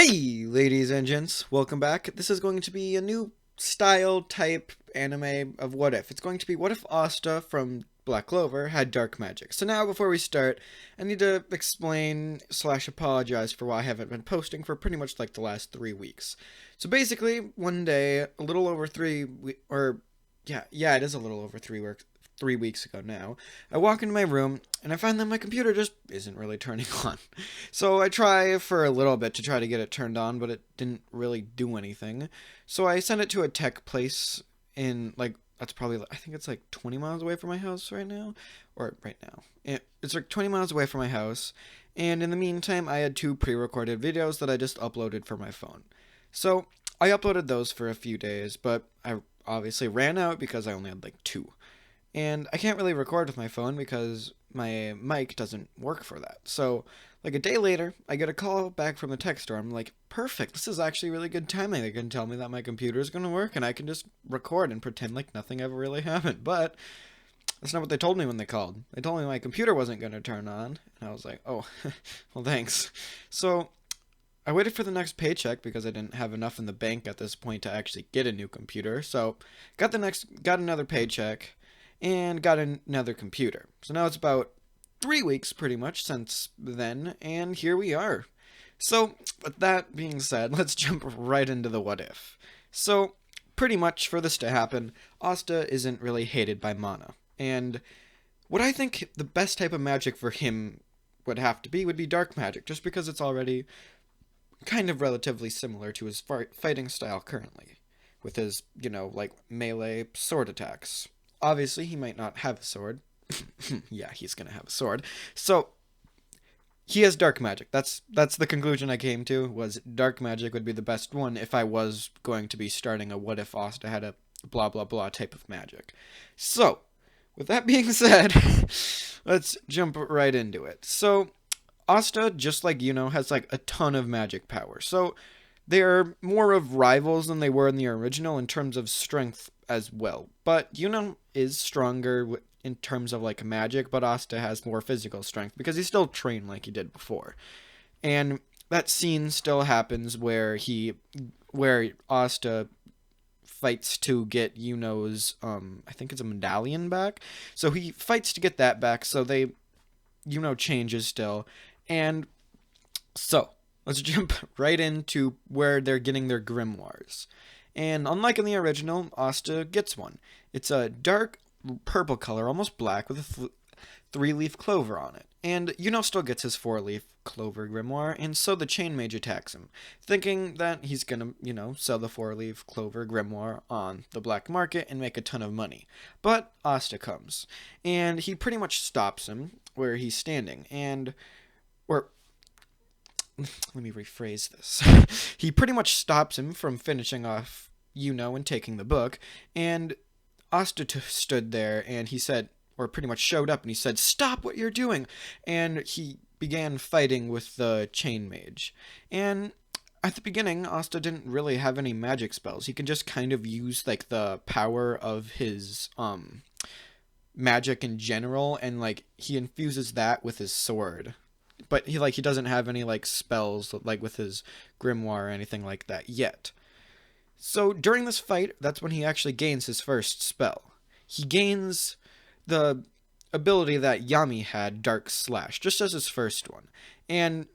Hey, ladies and gents, welcome back. This is going to be a new style type anime of What If. It's going to be What If Asta from Black Clover had dark magic. So now, before we start, I need to explain slash apologize for why I haven't been posting for pretty much like the last 3 weeks. So basically, one day, a little over it is a little over 3 weeks ago now, I walk into my room and I find that my computer just isn't really turning on. So I try for a little bit to try to get it turned on, but it didn't really do anything. So I sent it to a tech place in that's probably, I think it's like 20 miles away from my house right now, or right now. It's like 20 miles away from my house. And in the meantime, I had 2 pre-recorded videos that I just uploaded for my phone. So I uploaded those for a few days, but I obviously ran out because I only had like 2. And I can't really record with my phone because my mic doesn't work for that. So, like a day later, I get a call back from the tech store. I'm like, perfect, this is actually really good timing. They can tell me that my computer is going to work and I can just record and pretend like nothing ever really happened. But that's not what they told me when they called. They told me my computer wasn't going to turn on. And I was like, oh, well, thanks. So, I waited for the next paycheck because I didn't have enough in the bank at this point to actually get a new computer. So, got another paycheck and got another computer. So now it's about 3 weeks pretty much since then, and here we are. So, with that being said, let's jump right into the what if. So, pretty much for this to happen, Asta isn't really hated by Mana. And what I think the best type of magic for him would be dark magic, just because it's already kind of relatively similar to his fighting style currently, with his, melee sword attacks. Obviously, he might not have a sword. Yeah, he's gonna have a sword. So, he has dark magic. That's the conclusion I came to, was dark magic would be the best one if I was going to be starting a what if Asta had a blah blah blah type of magic. So, with that being said, let's jump right into it. So, Asta, just like has like a ton of magic power. So, they're more of rivals than they were in the original in terms of strength as well. But is stronger in terms of like magic, but Asta has more physical strength because he's still trained like he did before. And that scene still happens where Asta fights to get Yuno's I think it's a medallion back. So he fights to get that back, so they changes still. And so let's jump right into where they're getting their grimoires. And unlike in the original, Asta gets one. It's a dark purple color, almost black, with a 3-leaf clover on it. And still gets his 4-leaf clover grimoire, and so the chain mage attacks him, thinking that he's gonna, sell the 4-leaf clover grimoire on the black market and make a ton of money. But Asta comes, and he pretty much stops him where he's standing, let me rephrase this. He pretty much stops him from finishing off, and taking the book. And Asta stood there and he said, or pretty much showed up and he said, "Stop what you're doing." And he began fighting with the chain mage. And at the beginning, Asta didn't really have any magic spells. He can just kind of use like the power of his magic in general, and like he infuses that with his sword. But he doesn't have any like spells like with his grimoire or anything like that yet. So during this fight, that's when he actually gains his first spell. He gains the ability that Yami had, Dark Slash, just as his first one. And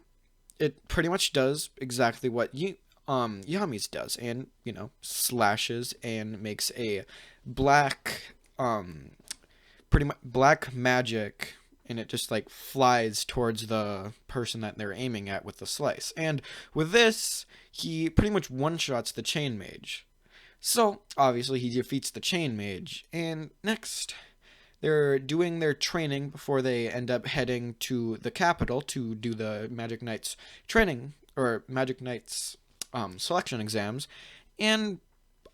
it pretty much does exactly what Yami's does, and slashes and makes a black pretty much black magic, and it just like flies towards the person that they're aiming at with the slice. And with this, he pretty much one-shots the chain mage. So obviously he defeats the chain mage, and next they're doing their training before they end up heading to the capital to do the Magic Knights training, or Magic Knights selection exams. And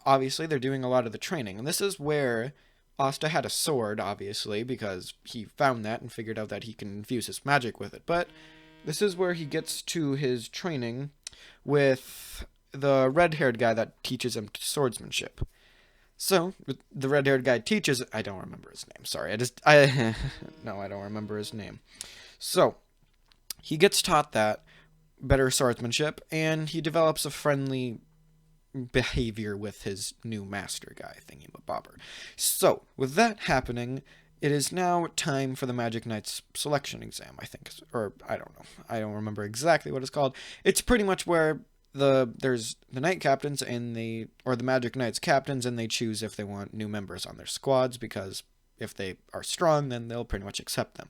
obviously they're doing a lot of the training, and this is where Asta had a sword, obviously, because he found that and figured out that he can infuse his magic with it. But this is where he gets to his training with the red-haired guy that teaches him swordsmanship. So, the red-haired guy teaches... I don't remember his name, sorry. No, I don't remember his name. So, he gets taught that better swordsmanship, and he develops a friendly behavior with his new master guy, thingy-bobber. So, with that happening, it is now time for the Magic Knights selection exam, I think. Or, I don't know. I don't remember exactly what it's called. It's pretty much where there's the Knight Captains and the Magic Knights captains, and they choose if they want new members on their squads, because if they are strong, then they'll pretty much accept them.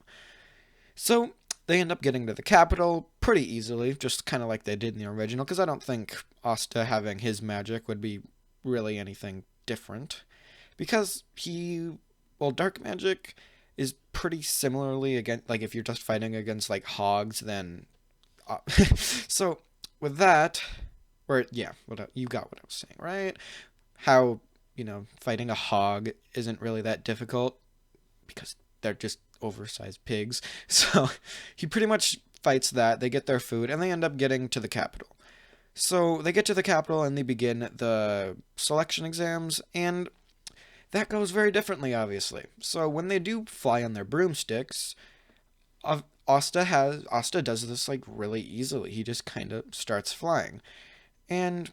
So, they end up getting to the capital pretty easily, just kind of like they did in the original, because I don't think Asta having his magic would be really anything different. Because dark magic is pretty similarly, again, like if you're just fighting against like hogs, then... so, with that, you got what I was saying, right? How, fighting a hog isn't really that difficult, because they're just oversized pigs. So he pretty much fights that. They get their food, and they end up getting to the capital. So they get to the capital, and they begin the selection exams, and that goes very differently, obviously. So when they do fly on their broomsticks, Asta does this like really easily. He just kind of starts flying. And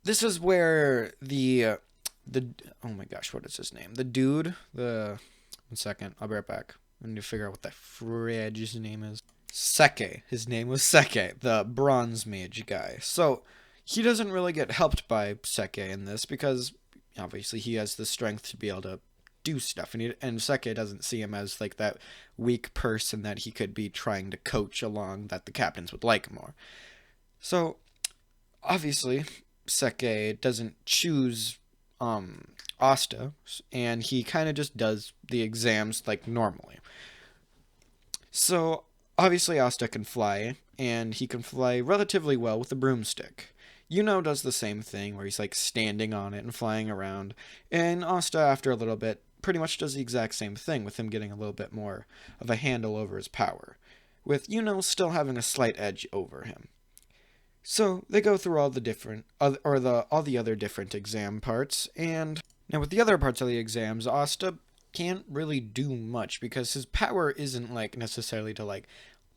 this is where the oh my gosh, what is his name? The dude, 1 second, I'll be right back. I need to figure out what that fridge's name is. Seke. His name was Seke, the bronze mage guy. So, he doesn't really get helped by Seke in this, because obviously he has the strength to be able to do stuff. And Seke doesn't see him as like that weak person that he could be trying to coach along, that the captains would like more. So, obviously, Seke doesn't choose Asta, and he kind of just does the exams like normally. So, obviously Asta can fly, and he can fly relatively well with a broomstick. Does the same thing, where he's like standing on it and flying around, and Asta, after a little bit, pretty much does the exact same thing, with him getting a little bit more of a handle over his power, with still having a slight edge over him. So they go through all the other different exam parts, and now with the other parts of the exams, Asta can't really do much, because his power isn't like necessarily to like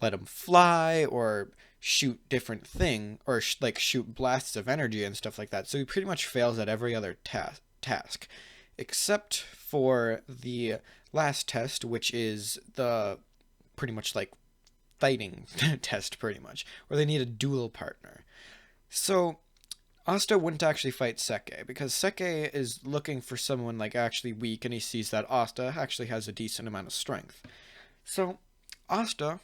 let him fly or shoot different thing, or shoot blasts of energy and stuff like that. So he pretty much fails at every other task, except for the last test, which is the pretty much like fighting test, pretty much, where they need a duel partner. So Asta wouldn't actually fight Seke, because Seke is looking for someone like actually weak, and he sees that Asta actually has a decent amount of strength. So Asta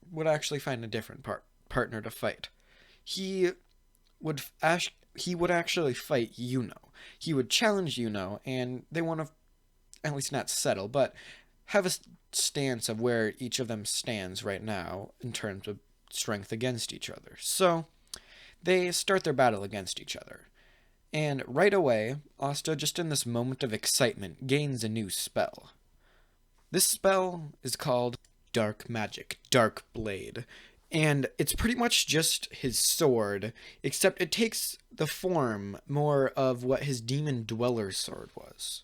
would actually find a different partner to fight. He would actually fight Yuno. He would challenge Yuno, and they want to at least not settle, but have a stance of where each of them stands right now in terms of strength against each other. So they start their battle against each other. And right away, Asta, just in this moment of excitement, gains a new spell. This spell is called Dark Magic, Dark Blade. And it's pretty much just his sword, except it takes the form more of what his Demon Dweller's sword was.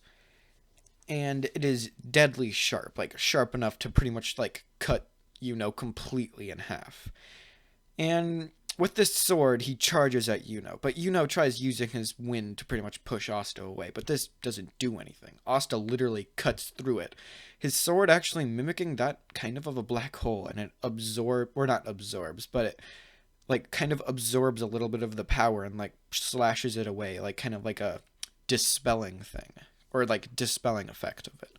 And it is deadly sharp, like sharp enough to pretty much like cut completely in half. And with this sword, he charges at Yuno, but Yuno tries using his wind to pretty much push Asta away, but this doesn't do anything. Asta literally cuts through it. His sword actually mimicking that kind of a black hole, and it not absorbs, but it like kind of absorbs a little bit of the power and like slashes it away, like kind of like a dispelling thing, or like dispelling effect of it.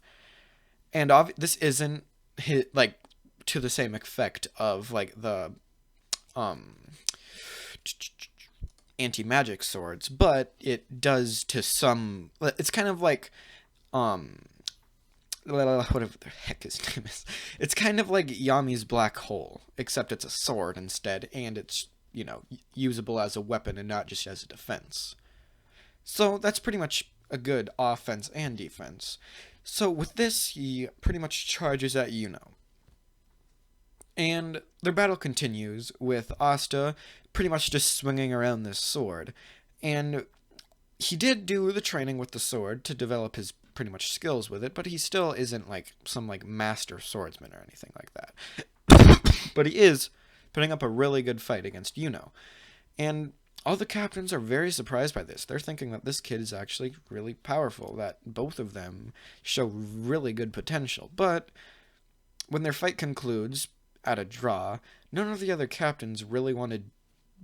And this isn't like to the same effect of like the anti-magic swords, but it does to some. It's kind of like whatever the heck his name is. It's kind of like Yami's black hole, except it's a sword instead, and it's usable as a weapon and not just as a defense. So that's pretty much a good offense and defense. So with this, he pretty much charges at Yuno. And their battle continues with Asta pretty much just swinging around this sword. And he did do the training with the sword to develop his pretty much skills with it, but he still isn't like some like master swordsman or anything like that. But he is putting up a really good fight against Yuno. And all the captains are very surprised by this. They're thinking that this kid is actually really powerful, that both of them show really good potential. But when their fight concludes at a draw, none of the other captains really want to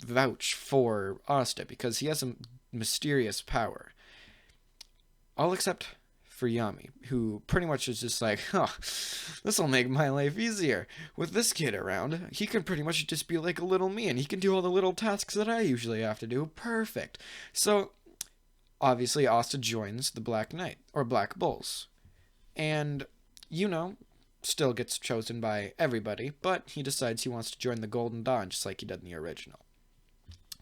vouch for Asta because he has a mysterious power. All except for Yami, who pretty much is just like, this'll make my life easier. With this kid around, he can pretty much just be like a little me, and he can do all the little tasks that I usually have to do. Perfect. So, obviously, Asta joins the Black Knight, or Black Bulls. And, still gets chosen by everybody, but he decides he wants to join the Golden Dawn, just like he did in the original.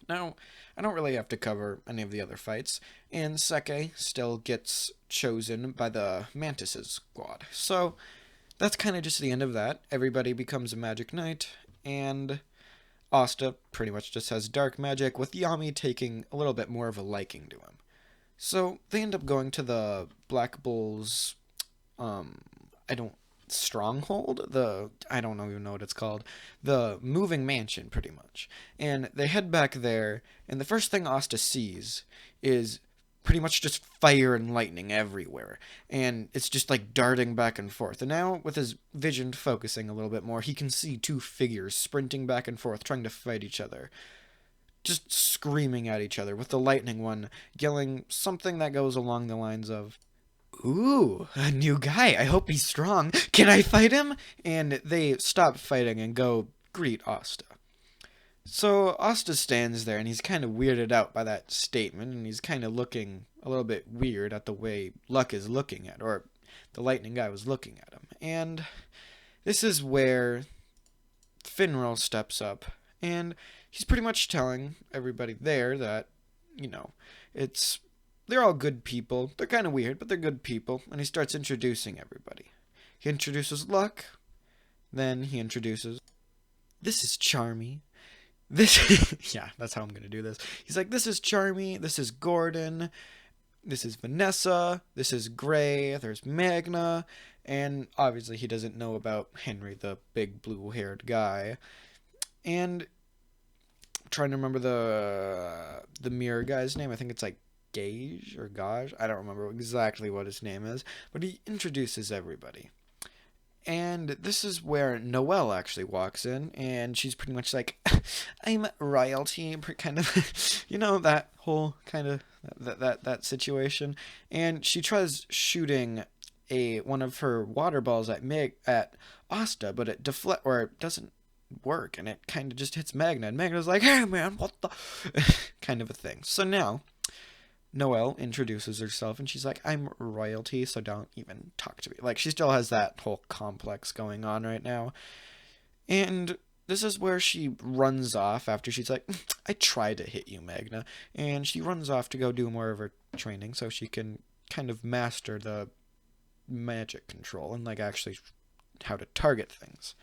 Now, I don't really have to cover any of the other fights, and Seke still gets chosen by the Mantis' squad. So, that's kind of just the end of that. Everybody becomes a magic knight, and Asta pretty much just has dark magic, with Yami taking a little bit more of a liking to him. So, they end up going to the Black Bulls, stronghold, I don't even know what it's called, the moving mansion, pretty much. And they head back there, and the first thing Asta sees is pretty much just fire and lightning everywhere, and it's just like darting back and forth. And now, with his vision focusing a little bit more, he can see two figures sprinting back and forth, trying to fight each other, just screaming at each other, with the lightning one yelling something that goes along the lines of, "Ooh, a new guy. I hope he's strong. Can I fight him?" And they stop fighting and go greet Asta. So Asta stands there, and he's kind of weirded out by that statement, and he's kind of looking a little bit weird at the way Luck is looking at, or the lightning guy was looking at him. And this is where Finral steps up, and he's pretty much telling everybody there that, they're all good people. They're kind of weird, but they're good people. And he starts introducing everybody. He introduces Luck. Then he introduces, "This is Charmy. Yeah, that's how I'm going to do this." He's like, "This is Charmy. This is Gordon. This is Vanessa. This is Gray. There's Magna." And obviously he doesn't know about Henry, the big blue-haired guy. And I'm trying to remember the mirror guy's name. I think it's like Gage or Gage. I don't remember exactly what his name is, but he introduces everybody. And this is where Noelle actually walks in, and she's pretty much like, "I'm royalty," kind of, that whole kind of that situation. And she tries shooting one of her water balls at Asta, but it doesn't work, and it kind of just hits Magna, and Magna's like, "Hey man, what the," kind of a thing. So now Noelle introduces herself, and she's like, "I'm royalty, so don't even talk to me." Like, she still has that whole complex going on right now. And this is where she runs off after she's like, "I tried to hit you, Magna." And she runs off to go do more of her training so she can kind of master the magic control and, like, actually how to target things.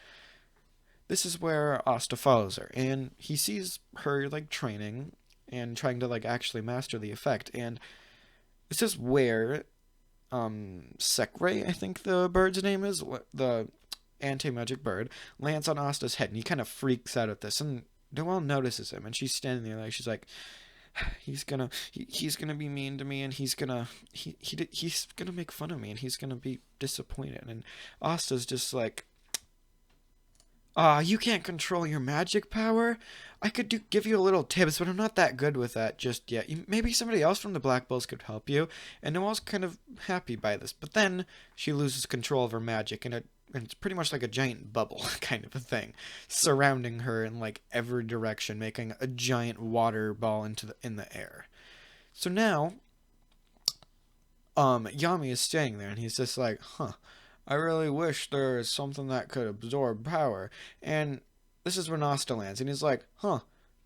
This is where Asta follows her, and he sees her, like, training and trying to, like, actually master the effect. And this is where Sekre, I think the bird's name is, the anti-magic bird, lands on Asta's head, and he kind of freaks out at this. And Noelle notices him, and she's standing there, like, she's like, he's gonna be mean to me, and he's gonna make fun of me, and he's gonna be disappointed. And Asta's just like, "You can't control your magic power? I could give you a little tips, but I'm not that good with that just yet. Maybe somebody else from the Black Bulls could help you." And Noelle's kind of happy by this, but then she loses control of her magic, and it's pretty much like a giant bubble kind of a thing, surrounding her in, like, every direction, making a giant water ball in the air. So now, Yami is staying there, and he's just like, "I really wish there was something that could absorb power." And this is when Asta lands, and he's like,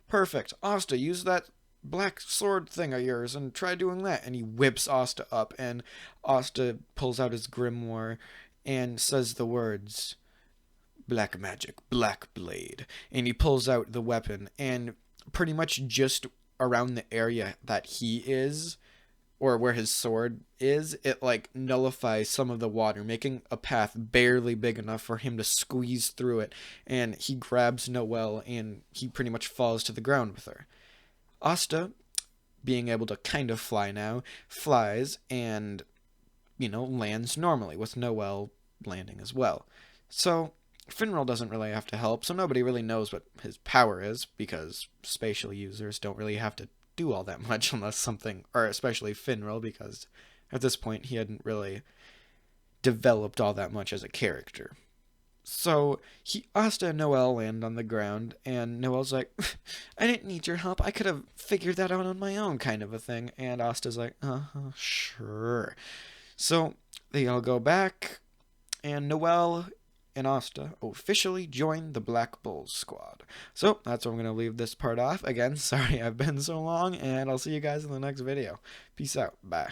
"Perfect. Asta, use that black sword thing of yours and try doing that." And he whips Asta up, and Asta pulls out his grimoire and says the words, "Black magic, black blade." And he pulls out the weapon, and pretty much just around the area that he is, or where his sword is, it like nullifies some of the water, making a path barely big enough for him to squeeze through it, and he grabs Noelle and he pretty much falls to the ground with her. Asta, being able to kind of fly now, flies and, lands normally, with Noelle landing as well. So Finral doesn't really have to help, so nobody really knows what his power is, because spatial users don't really have to do all that much unless something, or especially Finral, because at this point he hadn't really developed all that much as a character. So Asta and Noelle land on the ground, and Noelle's like, I didn't need your help. I could have figured that out on my own, kind of a thing. And Asta's like, sure. So they all go back, and Noelle and Asta officially join the Black Bulls squad. So that's where I'm going to leave this part off. Again, sorry I've been so long, and I'll see you guys in the next video. Peace out. Bye.